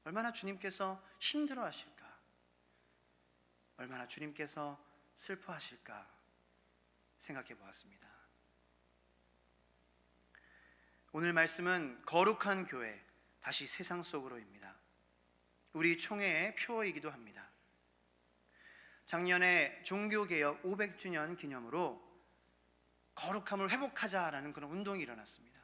얼마나 주님께서 힘들어하실까? 얼마나 주님께서 슬퍼하실까? 생각해 보았습니다. 오늘 말씀은 거룩한 교회, 다시 세상 속으로입니다. 우리 총회의 표어이기도 합니다. 작년에 종교개혁 500주년 기념으로 거룩함을 회복하자라는 그런 운동이 일어났습니다.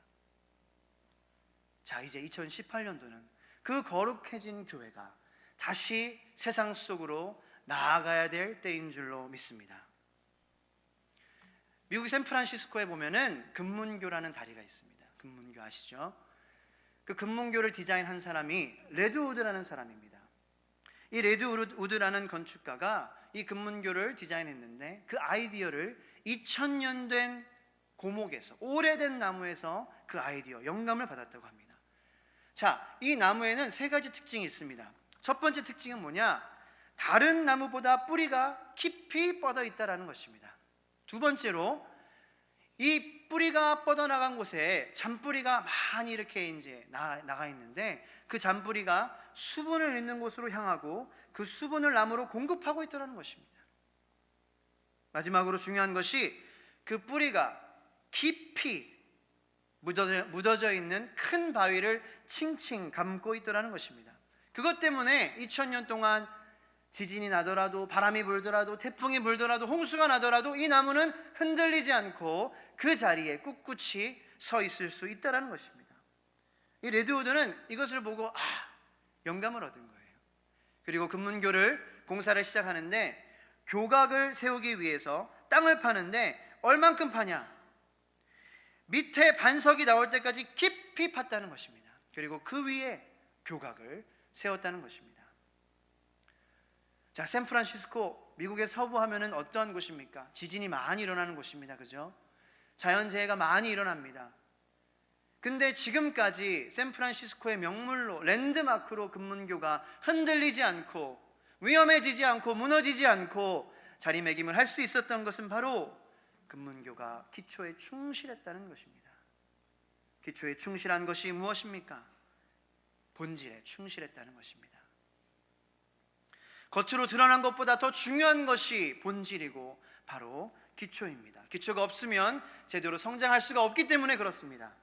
자, 이제 2018년도는 그 거룩해진 교회가 다시 세상 속으로 나아가야 될 때인 줄로 믿습니다. 미국 샌프란시스코에 보면은 금문교라는 다리가 있습니다. 금문교 아시죠? 그 금문교를 디자인한 사람이 레드우드라는 사람입니다. 이 레드우드라는 건축가가 이 금문교를 디자인했는데 그 아이디어를 2000년 된 고목에서, 오래된 나무에서 그 아이디어, 영감을 받았다고 합니다. 자, 이 나무에는 세 가지 특징이 있습니다. 첫 번째 특징은 뭐냐? 다른 나무보다 뿌리가 깊이 뻗어 있다는 것입니다. 두 번째로 이 뿌리가 뻗어나간 곳에 잔뿌리가 많이 이렇게 이제 나가 있는데 그 잔뿌리가 수분을 있는 곳으로 향하고 그 수분을 나무로 공급하고 있다는 것입니다. 마지막으로 중요한 것이 그 뿌리가 깊이 묻어져 있는 큰 바위를 칭칭 감고 있다는 것입니다. 그것 때문에 2000년 동안 지진이 나더라도, 바람이 불더라도, 태풍이 불더라도, 홍수가 나더라도 이 나무는 흔들리지 않고 그 자리에 꿋꿋이 서 있을 수 있다는 것입니다. 이 레드우드는 이것을 보고 영감을 얻은 거예요. 그리고 금문교를 공사를 시작하는데 교각을 세우기 위해서 땅을 파는데 얼만큼 파냐? 밑에 반석이 나올 때까지 깊이 팠다는 것입니다. 그리고 그 위에 교각을 세웠다는 것입니다. 자, 샌프란시스코, 미국의 서부 하면은 어떠한 곳입니까? 지진이 많이 일어나는 곳입니다. 그죠? 자연재해가 많이 일어납니다. 근데 지금까지 샌프란시스코의 명물로, 랜드마크로 금문교가 흔들리지 않고, 위험해지지 않고, 무너지지 않고 자리매김을 할 수 있었던 것은 바로 금문교가 기초에 충실했다는 것입니다. 기초에 충실한 것이 무엇입니까? 본질에 충실했다는 것입니다. 겉으로 드러난 것보다 더 중요한 것이 본질이고 바로 기초입니다. 기초가 없으면 제대로 성장할 수가 없기 때문에 그렇습니다.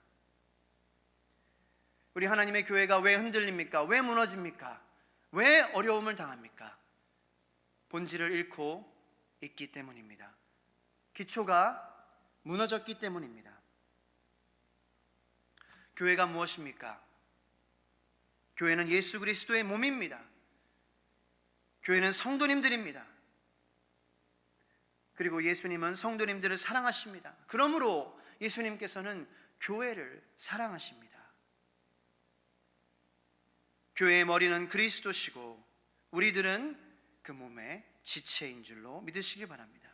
우리 하나님의 교회가 왜 흔들립니까? 왜 무너집니까? 왜 어려움을 당합니까? 본질을 잃고 있기 때문입니다. 기초가 무너졌기 때문입니다. 교회가 무엇입니까? 교회는 예수 그리스도의 몸입니다. 교회는 성도님들입니다. 그리고 예수님은 성도님들을 사랑하십니다. 그러므로 예수님께서는 교회를 사랑하십니다. 교회의 머리는 그리스도시고 우리들은 그 몸의 지체인 줄로 믿으시기 바랍니다.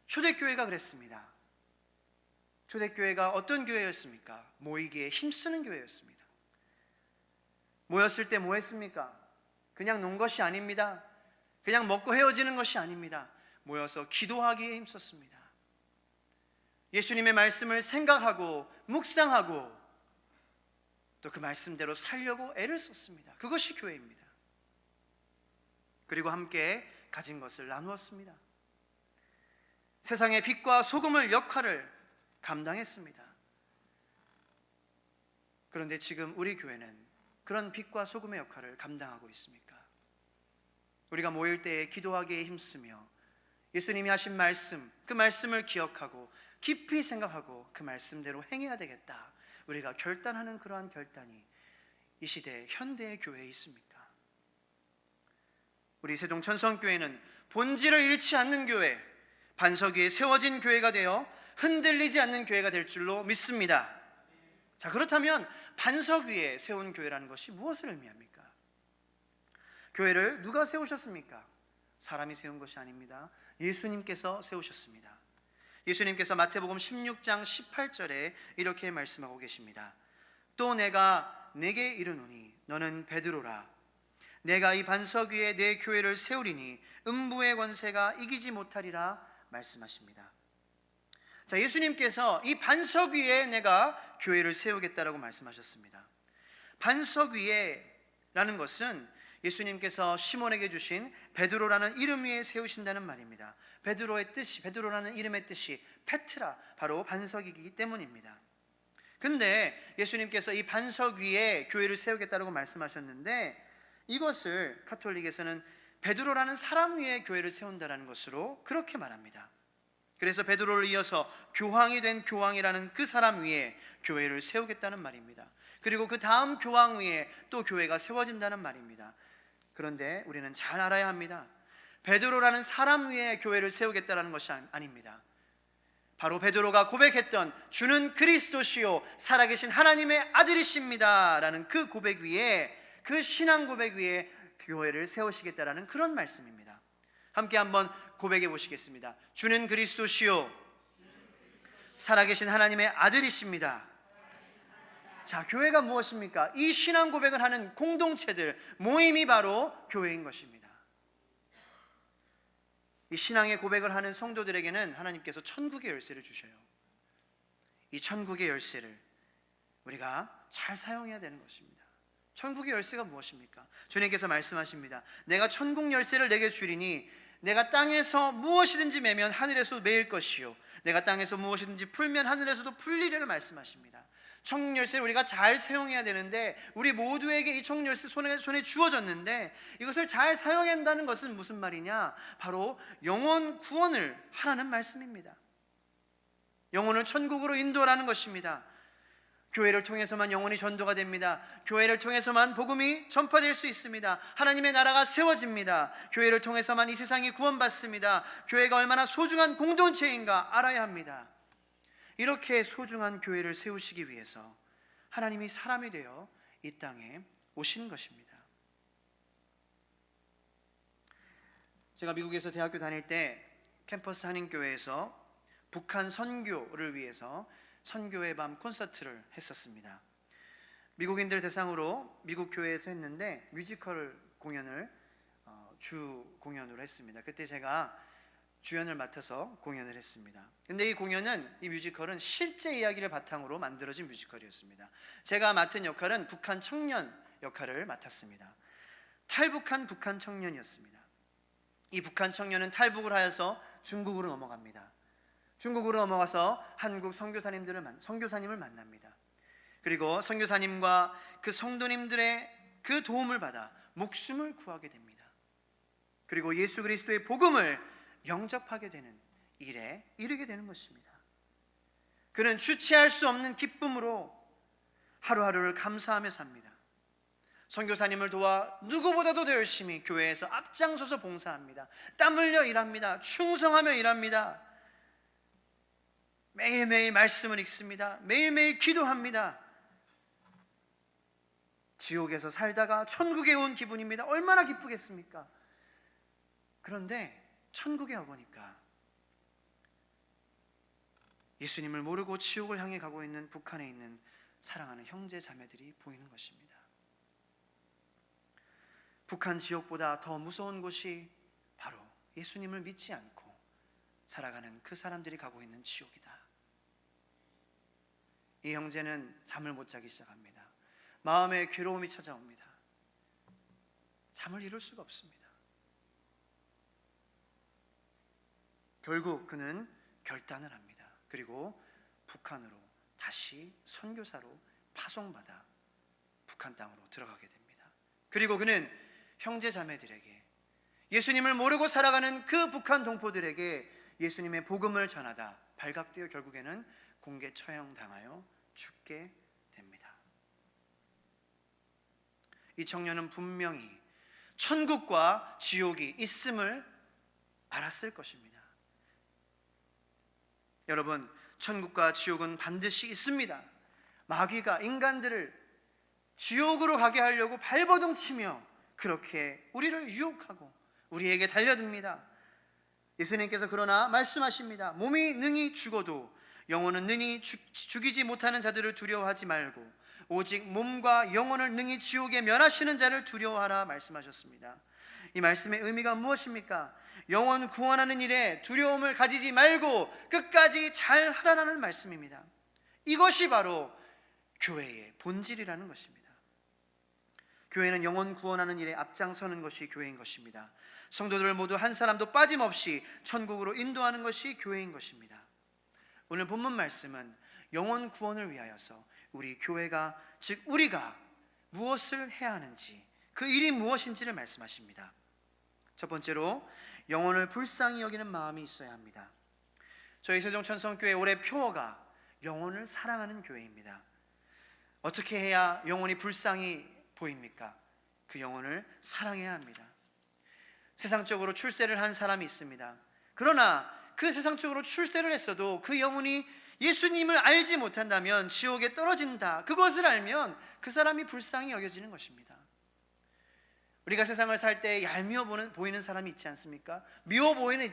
초대교회가 그랬습니다. 초대교회가 어떤 교회였습니까? 모이기에 힘쓰는 교회였습니다. 모였을 때 뭐 했습니까? 그냥 논 것이 아닙니다. 그냥 먹고 헤어지는 것이 아닙니다. 모여서 기도하기에 힘썼습니다. 예수님의 말씀을 생각하고 묵상하고 또 그 말씀대로 살려고 애를 썼습니다. 그것이 교회입니다. 그리고 함께 가진 것을 나누었습니다. 세상의 빛과 소금을 역할을 감당했습니다. 그런데 지금 우리 교회는 그런 빛과 소금의 역할을 감당하고 있습니까? 우리가 모일 때에 기도하기에 힘쓰며 예수님이 하신 말씀, 그 말씀을 기억하고 깊이 생각하고 그 말씀대로 행해야 되겠다, 우리가 결단하는 그러한 결단이 이 시대 현대의 교회에 있습니까? 우리 세종 천성교회는 본질을 잃지 않는 교회, 반석 위에 세워진 교회가 되어 흔들리지 않는 교회가 될 줄로 믿습니다. 자, 그렇다면 반석 위에 세운 교회라는 것이 무엇을 의미합니까? 교회를 누가 세우셨습니까? 사람이 세운 것이 아닙니다. 예수님께서 세우셨습니다. 예수님께서 마태복음 16장 18절에 이렇게 말씀하고 계십니다. 또 내가 네게 이르노니 너는 베드로라. 내가 이 반석 위에 내 교회를 세우리니 음부의 권세가 이기지 못하리라 말씀하십니다. 자, 예수님께서 이 반석 위에 내가 교회를 세우겠다라고 말씀하셨습니다. 반석 위에 라는 것은 예수님께서 시몬에게 주신 베드로라는 이름 위에 세우신다는 말입니다. 베드로라는 이름의 뜻이 페트라, 바로 반석이기 때문입니다. 근데 예수님께서 이 반석 위에 교회를 세우겠다고 말씀하셨는데, 이것을 가톨릭에서는 베드로라는 사람 위에 교회를 세운다는 것으로 그렇게 말합니다. 그래서 베드로를 이어서 교황이 된 교황이라는 그 사람 위에 교회를 세우겠다는 말입니다. 그리고 그 다음 교황 위에 또 교회가 세워진다는 말입니다. 그런데 우리는 잘 알아야 합니다. 베드로라는 사람 위에 교회를 세우겠다는 것이 아닙니다. 바로 베드로가 고백했던 주는 그리스도시요 살아계신 하나님의 아들이십니다 라는 그 고백 위에, 그 신앙 고백 위에 교회를 세우시겠다라는 그런 말씀입니다. 함께 한번 고백해 보시겠습니다. 주는 그리스도시요 살아계신 하나님의 아들이십니다. 자, 교회가 무엇입니까? 이 신앙 고백을 하는 공동체들, 모임이 바로 교회인 것입니다. 이 신앙의 고백을 하는 성도들에게는 하나님께서 천국의 열쇠를 주셔요. 이 천국의 열쇠를 우리가 잘 사용해야 되는 것입니다. 천국의 열쇠가 무엇입니까? 주님께서 말씀하십니다. 내가 천국 열쇠를 내게 주리니 내가 땅에서 무엇이든지 매면 하늘에서도 매일 것이요 내가 땅에서 무엇이든지 풀면 하늘에서도 풀리리를 말씀하십니다. 천국 열쇠를 우리가 잘 사용해야 되는데, 우리 모두에게 이 천국 열쇠 손에 주어졌는데, 이것을 잘 사용해야 한다는 것은 무슨 말이냐? 바로 영혼 구원을 하라는 말씀입니다. 영혼을 천국으로 인도하라는 것입니다. 교회를 통해서만 영혼이 전도가 됩니다. 교회를 통해서만 복음이 전파될 수 있습니다. 하나님의 나라가 세워집니다. 교회를 통해서만 이 세상이 구원받습니다. 교회가 얼마나 소중한 공동체인가 알아야 합니다. 이렇게 소중한 교회를 세우시기 위해서 하나님이 사람이 되어 이 땅에 오신 것입니다. 제가 미국에서 대학교 다닐 때 캠퍼스 한인교회에서 북한 선교를 위해서 선교의 밤 콘서트를 했었습니다. 미국인들 대상으로 미국 교회에서 했는데 뮤지컬 공연을 주 공연으로 했습니다. 그때 제가 주연을 맡아서 공연을 했습니다. 근데 이 뮤지컬은 실제 이야기를 바탕으로 만들어진 뮤지컬이었습니다. 제가 맡은 역할은 북한 청년 역할을 맡았습니다. 탈북한 북한 청년이었습니다. 이 북한 청년은 탈북을 하여서 중국으로 넘어갑니다. 중국으로 넘어가서 한국 선교사님을 만납니다. 그리고 선교사님과 그 성도님들의 그 도움을 받아 목숨을 구하게 됩니다. 그리고 예수 그리스도의 복음을 영접하게 되는 일에 이르게 되는 것입니다. 그는 주체할 수 없는 기쁨으로 하루하루를 감사하며 삽니다. 선교사님을 도와 누구보다도 더 열심히 교회에서 앞장서서 봉사합니다. 땀 흘려 일합니다. 충성하며 일합니다. 매일매일 말씀을 읽습니다. 매일매일 기도합니다. 지옥에서 살다가 천국에 온 기분입니다. 얼마나 기쁘겠습니까? 그런데 천국에 와보니까 예수님을 모르고 지옥을 향해 가고 있는 북한에 있는 사랑하는 형제 자매들이 보이는 것입니다. 북한 지옥보다 더 무서운 곳이 바로 예수님을 믿지 않고 살아가는 그 사람들이 가고 있는 지옥이다. 이 형제는 잠을 못 자기 시작합니다. 마음에 괴로움이 찾아옵니다. 잠을 이룰 수가 없습니다. 결국 그는 결단을 합니다. 그리고 북한으로 다시 선교사로 파송받아 북한 땅으로 들어가게 됩니다. 그리고 그는 형제 자매들에게, 예수님을 모르고 살아가는 그 북한 동포들에게 예수님의 복음을 전하다 발각되어 결국에는 공개 처형당하여 죽게 됩니다. 이 청년은 분명히 천국과 지옥이 있음을 알았을 것입니다. 여러분, 천국과 지옥은 반드시 있습니다. 마귀가 인간들을 지옥으로 가게 하려고 발버둥 치며 그렇게 우리를 유혹하고 우리에게 달려듭니다. 예수님께서 그러나 말씀하십니다. 몸이 능히 죽어도 영혼은 능히 죽이지 못하는 자들을 두려워하지 말고 오직 몸과 영혼을 능히 지옥에 면하시는 자를 두려워하라 말씀하셨습니다. 이 말씀의 의미가 무엇입니까? 영혼 구원하는 일에 두려움을 가지지 말고 끝까지 잘 하라는 말씀입니다. 이것이 바로 교회의 본질이라는 것입니다. 교회는 영혼 구원하는 일에 앞장서는 것이 교회인 것입니다. 성도들 모두 한 사람도 빠짐없이 천국으로 인도하는 것이 교회인 것입니다. 오늘 본문 말씀은 영혼 구원을 위하여서 우리 교회가, 즉 우리가 무엇을 해야 하는지, 그 일이 무엇인지를 말씀하십니다. 첫 번째로 영혼을 불쌍히 여기는 마음이 있어야 합니다. 저희 세종천성교회 올해 표어가 영혼을 사랑하는 교회입니다. 어떻게 해야 영혼이 불쌍히 보입니까? 그 영혼을 사랑해야 합니다. 세상적으로 출세를 한 사람이 있습니다. 그러나 그 세상적으로 출세를 했어도 그 영혼이 예수님을 알지 못한다면 지옥에 떨어진다. 그것을 알면 그 사람이 불쌍히 여겨지는 것입니다. 우리가 세상을 살 때 얄미워 보이는 사람이 있지 않습니까? 미워 보이는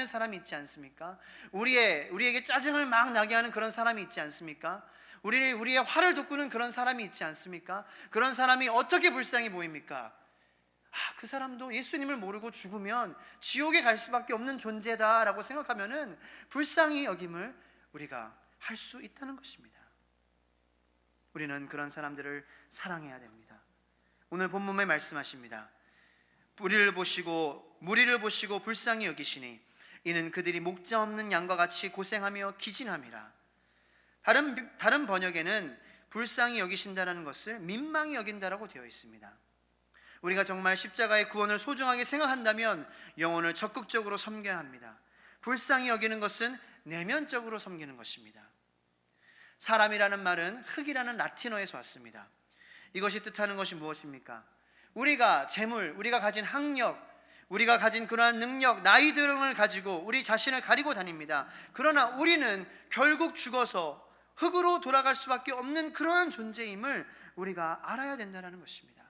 사람이 있지 않습니까? 우리에게 짜증을 막 나게 하는 그런 사람이 있지 않습니까? 우리의 화를 돋구는 그런 사람이 있지 않습니까? 그런 사람이 어떻게 불쌍히 보입니까? 그 사람도 예수님을 모르고 죽으면 지옥에 갈 수밖에 없는 존재다라고 생각하면은 불쌍히 여김을 우리가 할 수 있다는 것입니다. 우리는 그런 사람들을 사랑해야 됩니다. 오늘 본문에 말씀하십니다. 무리를 보시고 불쌍히 여기시니 이는 그들이 목자 없는 양과 같이 고생하며 기진함이라. 다른 번역에는 불쌍히 여기신다라는 것을 민망히 여긴다라고 되어 있습니다. 우리가 정말 십자가의 구원을 소중하게 생각한다면 영혼을 적극적으로 섬겨야 합니다. 불쌍히 여기는 것은 내면적으로 섬기는 것입니다. 사람이라는 말은 흙이라는 라틴어에서 왔습니다. 이것이 뜻하는 것이 무엇입니까? 우리가 재물, 우리가 가진 학력, 우리가 가진 그러한 능력, 나이 등을 가지고 우리 자신을 가리고 다닙니다. 그러나 우리는 결국 죽어서 흙으로 돌아갈 수밖에 없는 그러한 존재임을 우리가 알아야 된다는 것입니다.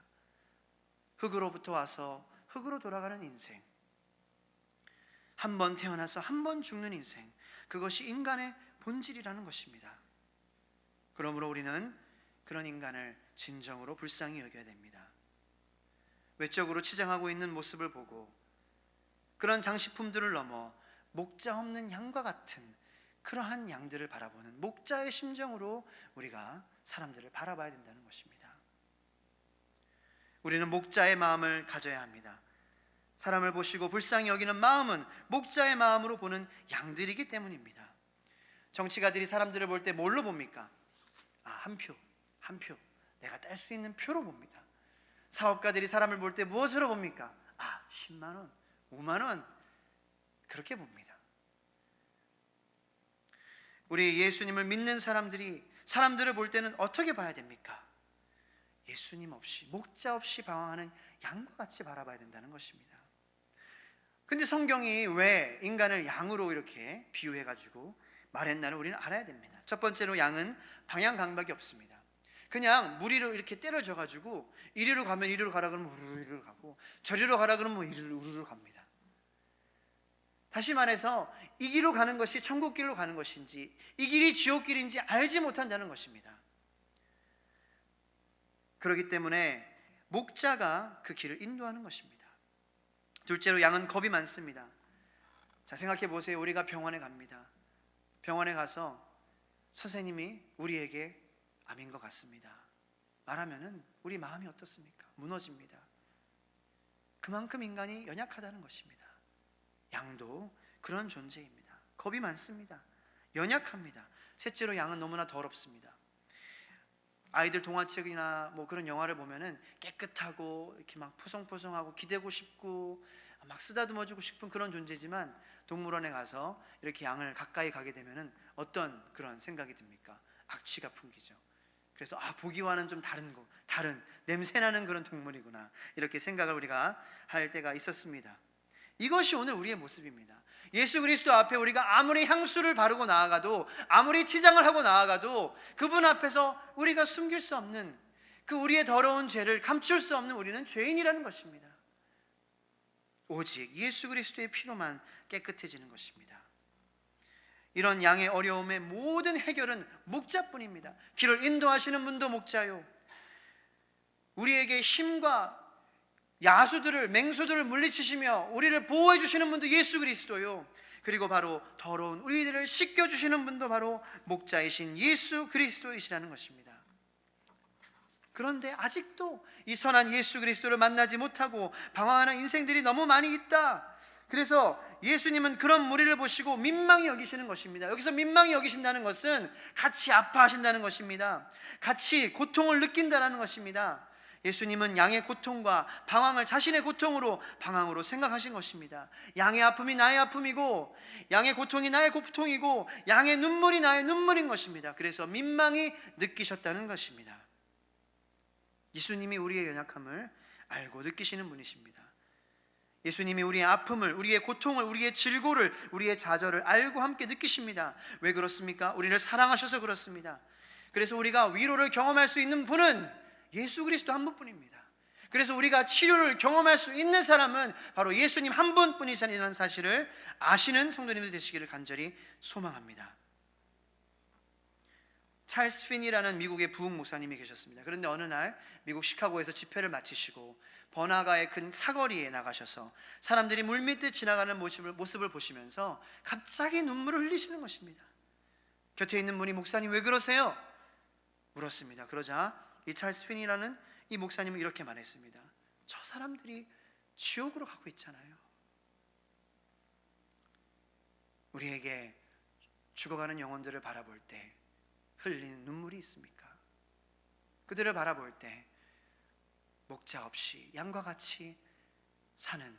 흙으로부터 와서 흙으로 돌아가는 인생, 한 번 태어나서 한 번 죽는 인생, 그것이 인간의 본질이라는 것입니다. 그러므로 우리는 그런 인간을 진정으로 불쌍히 여겨야 됩니다. 외적으로 치장하고 있는 모습을 보고 그런 장식품들을 넘어 목자 없는 양과 같은 그러한 양들을 바라보는 목자의 심정으로 우리가 사람들을 바라봐야 된다는 것입니다. 우리는 목자의 마음을 가져야 합니다. 사람을 보시고 불쌍히 여기는 마음은 목자의 마음으로 보는 양들이기 때문입니다. 정치가들이 사람들을 볼 때 뭘로 봅니까? 한 표 내가 딸 수 있는 표로 봅니다. 사업가들이 사람을 볼 때 무엇으로 봅니까? 10만 원, 5만 원, 그렇게 봅니다. 우리 예수님을 믿는 사람들을 볼 때는 어떻게 봐야 됩니까? 예수님 없이, 목자 없이 방황하는 양과 같이 바라봐야 된다는 것입니다. 근데 성경이 왜 인간을 양으로 이렇게 비유해가지고 말했나를 우리는 알아야 됩니다. 첫 번째로 양은 방향 감각이 없습니다. 그냥 무리로 이렇게 때려져가지고 이리로 가면 이리로 가라 그러면 우르르 가고, 저리로 가라 그러면 우르르 갑니다. 다시 말해서 이 길로 가는 것이 천국길로 가는 것인지 이 길이 지옥길인지 알지 못한다는 것입니다. 그렇기 때문에 목자가 그 길을 인도하는 것입니다. 둘째로 양은 겁이 많습니다. 자, 생각해 보세요. 우리가 병원에 갑니다. 병원에 가서 선생님이 우리에게 암인 것 같습니다 말하면은 우리 마음이 어떻습니까? 무너집니다. 그만큼 인간이 연약하다는 것입니다. 양도 그런 존재입니다. 겁이 많습니다. 연약합니다. 셋째로 양은 너무나 더럽습니다. 아이들 동화책이나 그런 영화를 보면은 깨끗하고 이렇게 막 포송포송하고 기대고 싶고 막 쓰다듬어주고 싶은 그런 존재지만 동물원에 가서 이렇게 양을 가까이 가게 되면은 어떤 그런 생각이 듭니까? 악취가 풍기죠. 그래서 보기와는 좀 다른 냄새나는 그런 동물이구나, 이렇게 생각을 우리가 할 때가 있었습니다. 이것이 오늘 우리의 모습입니다. 예수 그리스도 앞에 우리가 아무리 향수를 바르고 나아가도, 아무리 치장을 하고 나아가도 그분 앞에서 우리가 숨길 수 없는 그 우리의 더러운 죄를 감출 수 없는 우리는 죄인이라는 것입니다. 오직 예수 그리스도의 피로만 깨끗해지는 것입니다. 이런 양의 어려움의 모든 해결은 목자뿐입니다. 길을 인도하시는 분도 목자요, 우리에게 힘과 맹수들을 물리치시며 우리를 보호해 주시는 분도 예수 그리스도요, 그리고 바로 더러운 우리들을 씻겨주시는 분도 바로 목자이신 예수 그리스도이시라는 것입니다. 그런데 아직도 이 선한 예수 그리스도를 만나지 못하고 방황하는 인생들이 너무 많이 있다. 그래서 예수님은 그런 무리를 보시고 민망히 여기시는 것입니다. 여기서 민망히 여기신다는 것은 같이 아파하신다는 것입니다. 같이 고통을 느낀다는 것입니다. 예수님은 양의 고통과 방황을 자신의 고통으로 방황으로 생각하신 것입니다. 양의 아픔이 나의 아픔이고 양의 고통이 나의 고통이고 양의 눈물이 나의 눈물인 것입니다. 그래서 민망히 느끼셨다는 것입니다. 예수님이 우리의 연약함을 알고 느끼시는 분이십니다. 예수님이 우리의 아픔을, 우리의 고통을, 우리의 질고를, 우리의 좌절을 알고 함께 느끼십니다. 왜 그렇습니까? 우리를 사랑하셔서 그렇습니다. 그래서 우리가 위로를 경험할 수 있는 분은 예수 그리스도 한 분뿐입니다. 그래서 우리가 치료를 경험할 수 있는 사람은 바로 예수님 한 분뿐이시라는 사실을 아시는 성도님들 되시기를 간절히 소망합니다. 찰스 핀이라는 미국의 부흥 목사님이 계셨습니다. 그런데 어느 날 미국 시카고에서 집회를 마치시고 번화가의 큰 사거리에 나가셔서 사람들이 물밀듯 지나가는 모습을 보시면서 갑자기 눈물을 흘리시는 것입니다. 곁에 있는 분이 목사님 왜 그러세요? 물었습니다. 그러자 이 찰스 핀이라는 이 목사님은 이렇게 말했습니다. 저 사람들이 지옥으로 가고 있잖아요. 우리에게 죽어가는 영혼들을 바라볼 때 흘리는 눈물이 있습니까? 그들을 바라볼 때 목자 없이 양과 같이 사는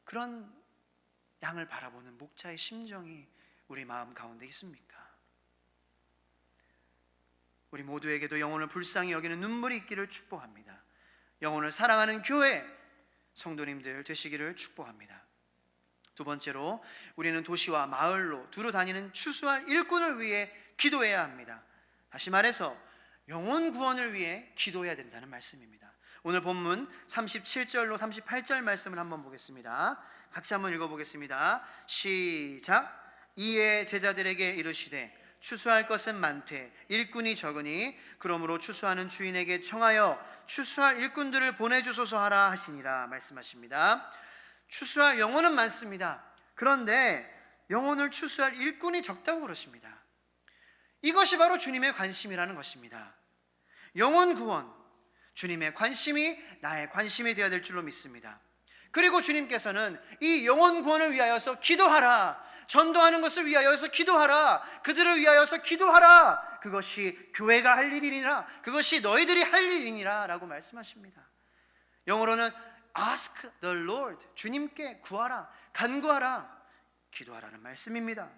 그런 양을 바라보는 목자의 심정이 우리 마음 가운데 있습니까? 우리 모두에게도 영혼을 불쌍히 여기는 눈물이 있기를 축복합니다. 영혼을 사랑하는 교회 성도님들 되시기를 축복합니다. 두 번째로 우리는 도시와 마을로 두루 다니는 추수할 일꾼을 위해 기도해야 합니다. 다시 말해서 영혼 구원을 위해 기도해야 된다는 말씀입니다. 오늘 본문 37절로 38절 말씀을 한번 보겠습니다. 같이 한번 읽어보겠습니다. 시작. 이에 제자들에게 이르시되 추수할 것은 많되 일꾼이 적으니 그러므로 추수하는 주인에게 청하여 추수할 일꾼들을 보내주소서 하라 하시니라 말씀하십니다. 추수할 영혼은 많습니다. 그런데 영혼을 추수할 일꾼이 적다고 그러십니다. 이것이 바로 주님의 관심이라는 것입니다. 영혼 구원, 주님의 관심이 나의 관심이 되어야 될 줄로 믿습니다. 그리고 주님께서는 이 영혼 구원을 위하여서 기도하라, 전도하는 것을 위하여서 기도하라, 그들을 위하여서 기도하라, 그것이 교회가 할 일이니라, 그것이 너희들이 할 일이니라 라고 말씀하십니다. 영어로는 Ask the Lord, 주님께 구하라, 간구하라, 기도하라는 말씀입니다.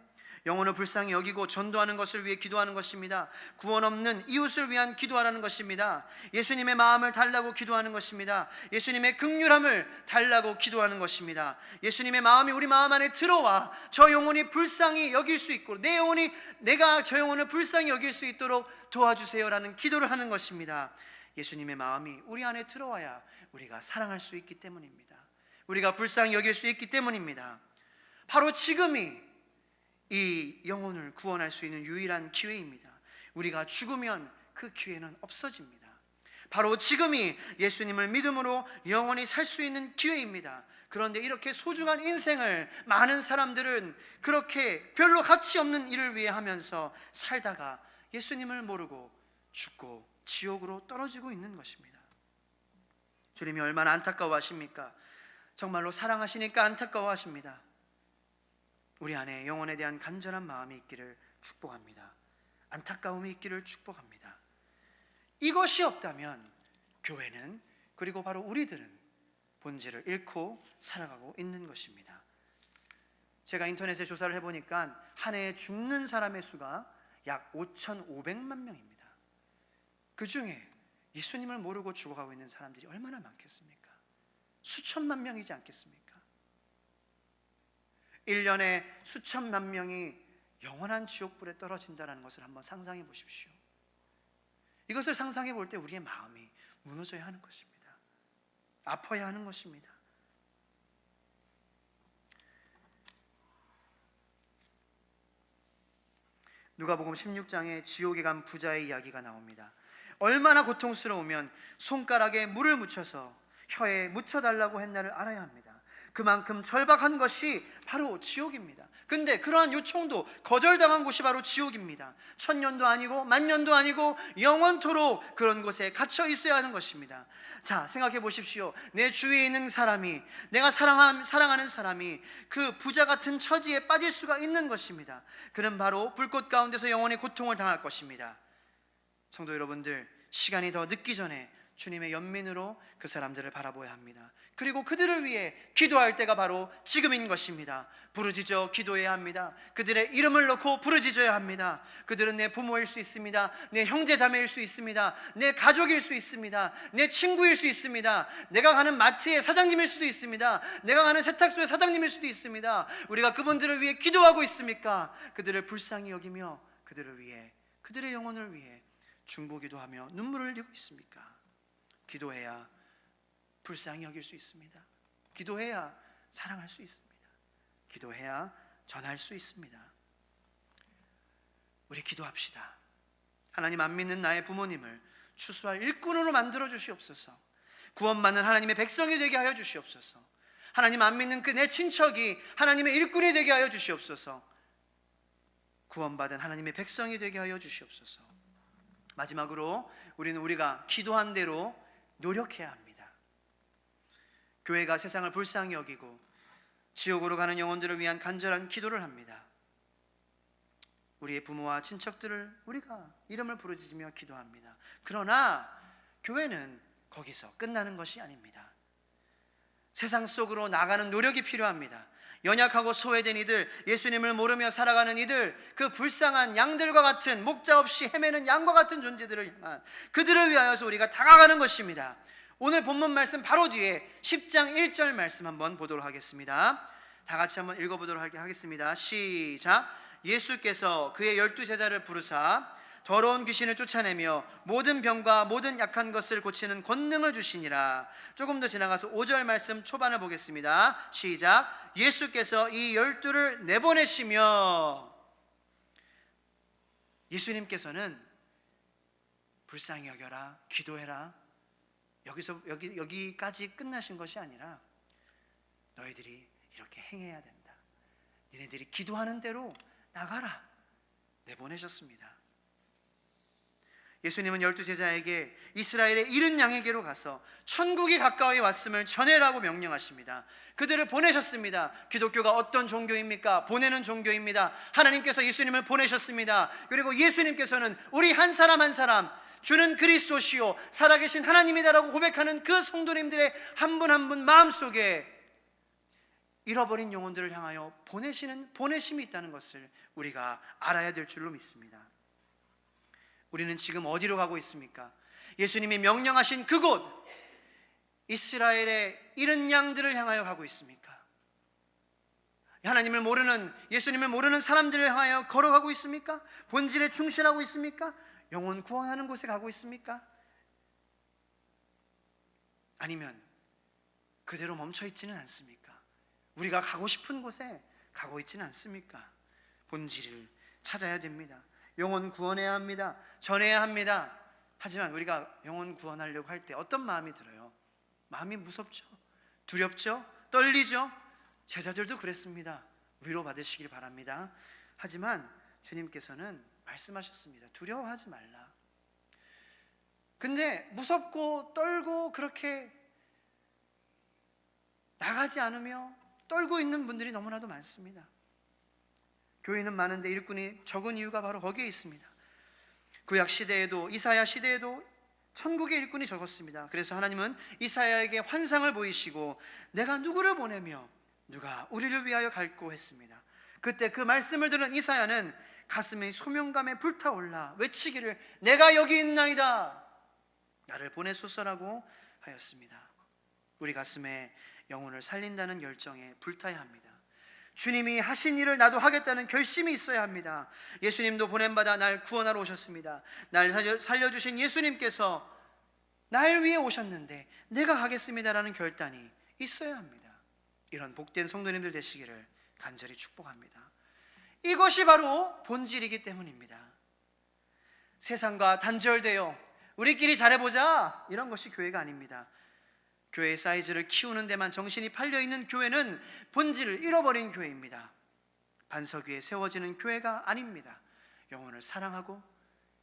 영혼을 불쌍히 여기고 전도하는 것을 위해 기도하는 것입니다. 구원 없는 이웃을 위한 기도하라는 것입니다. 예수님의 마음을 달라고 기도하는 것입니다. 예수님의 긍휼함을 달라고 기도하는 것입니다. 예수님의 마음이 우리 마음 안에 들어와 저 영혼이 불쌍히 여길 수 있고 내가 저 영혼을 불쌍히 여길 수 있도록 도와주세요라는 기도를 하는 것입니다. 예수님의 마음이 우리 안에 들어와야 우리가 사랑할 수 있기 때문입니다. 우리가 불쌍히 여길 수 있기 때문입니다. 바로 지금이 이 영혼을 구원할 수 있는 유일한 기회입니다. 우리가 죽으면 그 기회는 없어집니다. 바로 지금이 예수님을 믿음으로 영원히 살 수 있는 기회입니다. 그런데 이렇게 소중한 인생을 많은 사람들은 그렇게 별로 가치 없는 일을 위해 하면서 살다가 예수님을 모르고 죽고 지옥으로 떨어지고 있는 것입니다. 주님이 얼마나 안타까워하십니까? 정말로 사랑하시니까 안타까워하십니다. 우리 안에 영혼에 대한 간절한 마음이 있기를 축복합니다. 안타까움이 있기를 축복합니다. 이것이 없다면 교회는, 그리고 바로 우리들은 본질을 잃고 살아가고 있는 것입니다. 제가 인터넷에 조사를 해보니까 한 해에 죽는 사람의 수가 약 5,500만 명입니다. 그 중에 예수님을 모르고 죽어가고 있는 사람들이 얼마나 많겠습니까? 수천만 명이지 않겠습니까? 1년에 수천만 명이 영원한 지옥불에 떨어진다는 것을 한번 상상해 보십시오. 이것을 상상해 볼 때 우리의 마음이 무너져야 하는 것입니다. 아파야 하는 것입니다. 누가복음 16장에 지옥에 간 부자의 이야기가 나옵니다. 얼마나 고통스러우면 손가락에 물을 묻혀서 혀에 묻혀달라고 했나를 알아야 합니다. 그만큼 절박한 것이 바로 지옥입니다. 근데 그러한 요청도 거절당한 곳이 바로 지옥입니다. 천년도 아니고 만년도 아니고 영원토록 그런 곳에 갇혀 있어야 하는 것입니다. 자, 생각해 보십시오. 내 주위에 있는 사람이, 내가 사랑하는 사람이 그 부자 같은 처지에 빠질 수가 있는 것입니다. 그는 바로 불꽃 가운데서 영원히 고통을 당할 것입니다. 성도 여러분들, 시간이 더 늦기 전에 주님의 연민으로 그 사람들을 바라보아야 합니다. 그리고 그들을 위해 기도할 때가 바로 지금인 것입니다. 부르짖어 기도해야 합니다. 그들의 이름을 넣고 부르짖어야 합니다. 그들은 내 부모일 수 있습니다. 내 형제 자매일 수 있습니다. 내 가족일 수 있습니다. 내 친구일 수 있습니다. 내가 가는 마트의 사장님일 수도 있습니다. 내가 가는 세탁소의 사장님일 수도 있습니다. 우리가 그분들을 위해 기도하고 있습니까? 그들을 불쌍히 여기며 그들을 위해, 그들의 영혼을 위해 중보기도 하며 눈물을 흘리고 있습니까? 기도해야 불쌍히 여길 수 있습니다. 기도해야 사랑할 수 있습니다. 기도해야 전할 수 있습니다. 우리 기도합시다. 하나님 안 믿는 나의 부모님을 추수할 일꾼으로 만들어 주시옵소서. 구원받는 하나님의 백성이 되게 하여 주시옵소서. 하나님 안 믿는 그 내 친척이 하나님의 일꾼이 되게 하여 주시옵소서. 구원받은 하나님의 백성이 되게 하여 주시옵소서. 마지막으로 우리는 우리가 기도한 대로 노력해야 합니다. 교회가 세상을 불쌍히 여기고 지옥으로 가는 영혼들을 위한 간절한 기도를 합니다. 우리의 부모와 친척들을 우리가 이름을 부르짖으며 기도합니다. 그러나 교회는 거기서 끝나는 것이 아닙니다. 세상 속으로 나가는 노력이 필요합니다. 연약하고 소외된 이들, 예수님을 모르며 살아가는 이들, 그 불쌍한 양들과 같은, 목자 없이 헤매는 양과 같은 존재들을 향한, 그들을 위하여서 우리가 다가가는 것입니다. 오늘 본문 말씀 바로 뒤에 10장 1절 말씀 한번 보도록 하겠습니다. 다 같이 한번 읽어보도록 하겠습니다. 시작. 예수께서 그의 12제자를 부르사 더러운 귀신을 쫓아내며 모든 병과 모든 약한 것을 고치는 권능을 주시니라. 조금 더 지나가서 5절 말씀 초반을 보겠습니다. 시작. 예수께서 이 12를 내보내시며, 예수님께서는 불쌍히 여겨라, 기도해라, 여기까지 끝나신 것이 아니라 너희들이 이렇게 행해야 된다. 니네들이 기도하는 대로 나가라. 내보내셨습니다. 예수님은 12제자에게 이스라엘의 잃은 양에게로 가서 천국이 가까이 왔음을 전해라고 명령하십니다. 그들을 보내셨습니다. 기독교가 어떤 종교입니까? 보내는 종교입니다. 하나님께서 예수님을 보내셨습니다. 그리고 예수님께서는 우리 한 사람 한 사람 주는 그리스도시요 살아계신 하나님이다라고 고백하는 그 성도님들의 한 분 한 분 마음속에 잃어버린 영혼들을 향하여 보내시는 보내심이 있다는 것을 우리가 알아야 될 줄로 믿습니다. 우리는 지금 어디로 가고 있습니까? 예수님이 명령하신 그곳, 이스라엘의 잃은 양들을 향하여 가고 있습니까? 하나님을 모르는, 예수님을 모르는 사람들을 향하여 걸어가고 있습니까? 본질에 충실하고 있습니까? 영혼 구원하는 곳에 가고 있습니까? 아니면 그대로 멈춰 있지는 않습니까? 우리가 가고 싶은 곳에 가고 있지는 않습니까? 본질을 찾아야 됩니다. 영혼 구원해야 합니다. 전해야 합니다. 하지만 우리가 영혼 구원하려고 할 때 어떤 마음이 들어요? 마음이 무섭죠? 두렵죠? 떨리죠? 제자들도 그랬습니다. 위로받으시길 바랍니다. 하지만 주님께서는 말씀하셨습니다. 두려워하지 말라. 근데 무섭고 떨고 그렇게 나가지 않으며 떨고 있는 분들이 너무나도 많습니다. 교회는 많은데 일꾼이 적은 이유가 바로 거기에 있습니다. 구약 시대에도, 이사야 시대에도 천국의 일꾼이 적었습니다. 그래서 하나님은 이사야에게 환상을 보이시고 내가 누구를 보내며 누가 우리를 위하여 갈고 했습니다. 그때 그 말씀을 들은 이사야는 가슴이 소명감에 불타올라 외치기를 내가 여기 있나이다, 나를 보내소서라고 하였습니다. 우리 가슴에 영혼을 살린다는 열정에 불타야 합니다. 주님이 하신 일을 나도 하겠다는 결심이 있어야 합니다. 예수님도 보냄받아 날 구원하러 오셨습니다. 날 살려주신 예수님께서 날 위해 오셨는데 내가 가겠습니다라는 결단이 있어야 합니다. 이런 복된 성도님들 되시기를 간절히 축복합니다. 이것이 바로 본질이기 때문입니다. 세상과 단절되어 우리끼리 잘해보자, 이런 것이 교회가 아닙니다. 교회의 사이즈를 키우는 데만 정신이 팔려 있는 교회는 본질을 잃어버린 교회입니다. 반석 위에 세워지는 교회가 아닙니다. 영혼을 사랑하고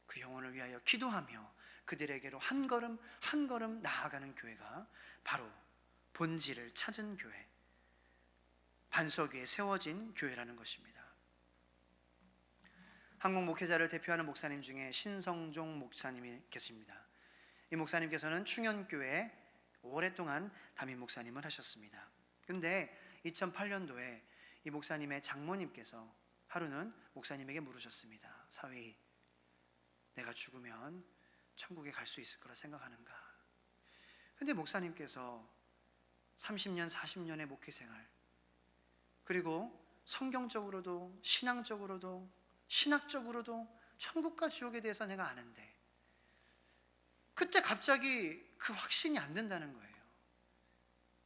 그 영혼을 위하여 기도하며 그들에게로 한 걸음 한 걸음 나아가는 교회가 바로 본질을 찾은 교회, 반석 위에 세워진 교회라는 것입니다. 한국 목회자를 대표하는 목사님 중에 신성종 목사님이 계십니다. 이 목사님께서는 충현교회에 오랫동안 담임 목사님을 하셨습니다. 그런데 2008년도에 이 목사님의 장모님께서 하루는 목사님에게 물으셨습니다. 사위, 내가 죽으면 천국에 갈 수 있을 거라 생각하는가? 그런데 목사님께서 30년, 40년의 목회생활, 그리고 성경적으로도 신앙적으로도 신학적으로도 천국과 지옥에 대해서 내가 아는데 그때 갑자기 그 확신이 안 된다는 거예요.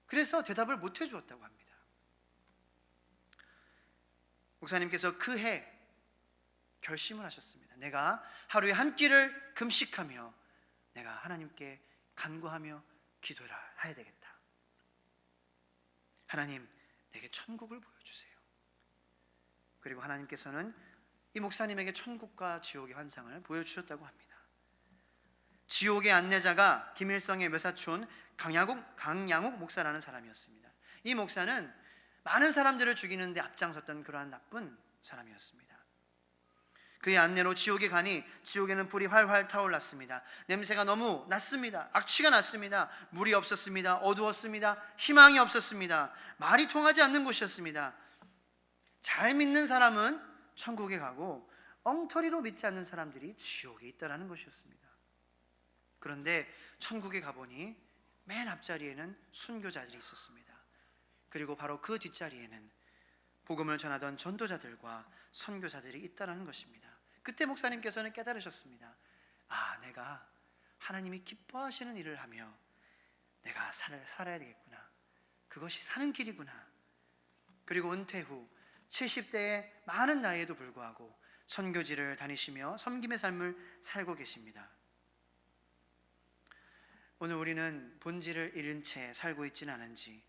그래서 대답을 못 해주었다고 합니다. 목사님께서 그 해 결심을 하셨습니다. 내가 하루에 한 끼를 금식하며 내가 하나님께 간구하며 기도를 해야 되겠다. 하나님, 내게 천국을 보여주세요. 그리고 하나님께서는 이 목사님에게 천국과 지옥의 환상을 보여주셨다고 합니다. 지옥의 안내자가 김일성의 외사촌 강양욱 목사라는 사람이었습니다. 이 목사는 많은 사람들을 죽이는데 앞장섰던 그러한 나쁜 사람이었습니다. 그의 안내로 지옥에 가니 지옥에는 불이 활활 타올랐습니다. 냄새가 너무 났습니다. 악취가 났습니다. 물이 없었습니다. 어두웠습니다. 희망이 없었습니다. 말이 통하지 않는 곳이었습니다. 잘 믿는 사람은 천국에 가고 엉터리로 믿지 않는 사람들이 지옥에 있다라는 것이었습니다. 그런데 천국에 가보니 맨 앞자리에는 순교자들이 있었습니다. 그리고 바로 그 뒷자리에는 복음을 전하던 전도자들과 선교사들이 있다는 것입니다. 그때 목사님께서는 깨달으셨습니다. 아, 내가 하나님이 기뻐하시는 일을 하며 내가 살아야 되겠구나. 그것이 사는 길이구나. 그리고 은퇴 후 70대의 많은 나이에도 불구하고 선교지를 다니시며 섬김의 삶을 살고 계십니다. 오늘 우리는 본질을 잃은 채 살고 있지는 않은지,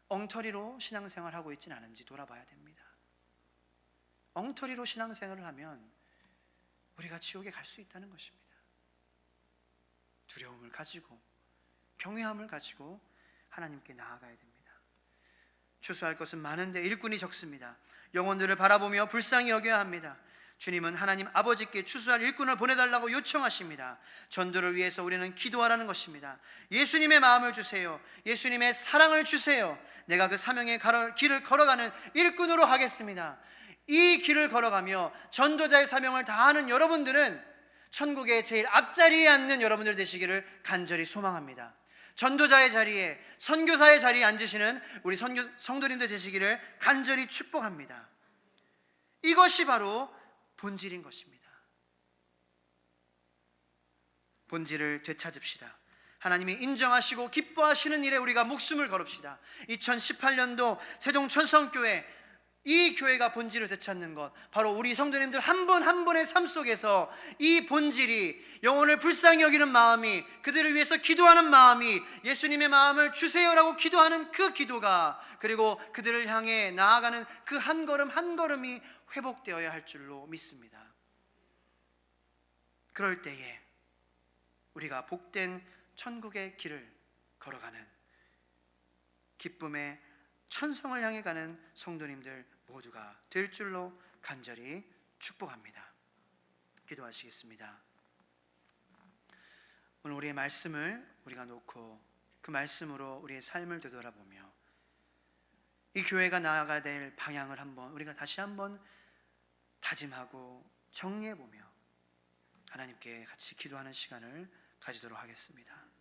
엉터리로 신앙생활하고 있지는 않은지 돌아봐야 됩니다. 엉터리로 신앙생활을 하면 우리가 지옥에 갈 수 있다는 것입니다. 두려움을 가지고 경외함을 가지고 하나님께 나아가야 됩니다. 추수할 것은 많은데 일꾼이 적습니다. 영혼들을 바라보며 불쌍히 여겨야 합니다. 주님은 하나님 아버지께 추수할 일꾼을 보내달라고 요청하십니다. 전도를 위해서 우리는 기도하라는 것입니다. 예수님의 마음을 주세요. 예수님의 사랑을 주세요. 내가 그 사명의 길을 걸어가는 일꾼으로 하겠습니다. 이 길을 걸어가며 전도자의 사명을 다하는 여러분들은 천국의 제일 앞자리에 앉는 여러분들 되시기를 간절히 소망합니다. 전도자의 자리에, 선교사의 자리에 앉으시는 우리 성도님들 되시기를 간절히 축복합니다. 이것이 바로 본질인 것입니다. 본질을 되찾읍시다. 하나님이 인정하시고 기뻐하시는 일에 우리가 목숨을 걸읍시다. 2018년도 세종 천성교회, 이 교회가 본질을 되찾는 것, 바로 우리 성도님들 한 분 한 분의 삶 속에서 이 본질이, 영혼을 불쌍히 여기는 마음이, 그들을 위해서 기도하는 마음이, 예수님의 마음을 주세요라고 기도하는 그 기도가, 그리고 그들을 향해 나아가는 그 한 걸음 한 걸음이 회복되어야 할 줄로 믿습니다. 그럴 때에 우리가 복된 천국의 길을 걸어가는, 기쁨의 천성을 향해 가는 성도님들 모두가 될 줄로 간절히 축복합니다. 기도하시겠습니다. 오늘 우리의 말씀을 우리가 놓고 그 말씀으로 우리의 삶을 되돌아보며 이 교회가 나아가야 될 방향을 우리가 다시 한번 다짐하고 정리해보며 하나님께 같이 기도하는 시간을 가지도록 하겠습니다.